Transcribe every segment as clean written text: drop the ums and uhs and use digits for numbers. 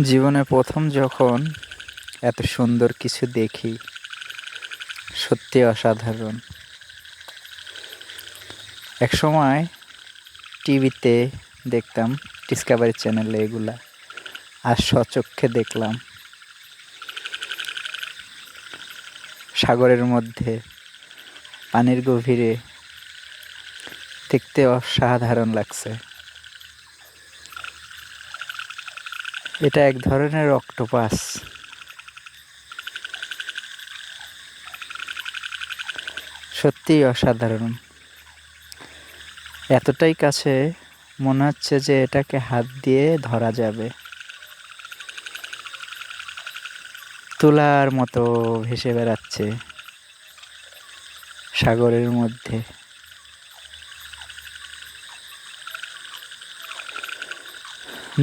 জীবনে প্রথম যখন এত সুন্দর কিছু দেখি, সত্যি অসাধারণ। একসময় টিভিতে দেখতাম, ডিসকভারি চ্যানেলে এগুলা, আর স্বচক্ষে দেখলাম সাগরের মধ্যে, পানির গভীরে। দেখতে অসাধারণ লাগছে। এটা এক ধরনের অক্টোপাস। সত্যিই অসাধারণ। এতটাই কাছে মনে হচ্ছে যে এটাকে হাত দিয়ে ধরা যাবে। তুলার মতো ভেসে বেড়াচ্ছে সাগরের মধ্যে।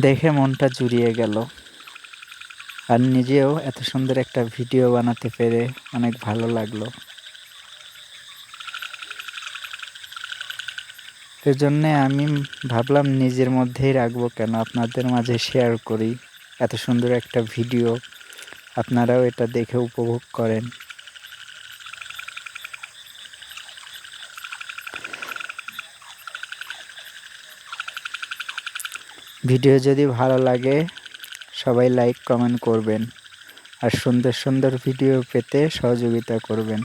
দেখে মনটা জুড়িয়ে গেল, আর নিজেও এত সুন্দর একটা ভিডিও বানাতে পেরে অনেক ভালো লাগলো। এজন্যে আমি ভাবলাম নিজের মধ্যেই রাখবো কেন, আপনাদের মাঝে শেয়ার করি। এত সুন্দর একটা ভিডিও, আপনারাও এটা দেখে উপভোগ করেন। ভিডিও যদি ভালো লাগে সবাই লাইক কমেন্ট করবেন, আর সুন্দর সুন্দর ভিডিও পেতে সহযোগিতা করবেন।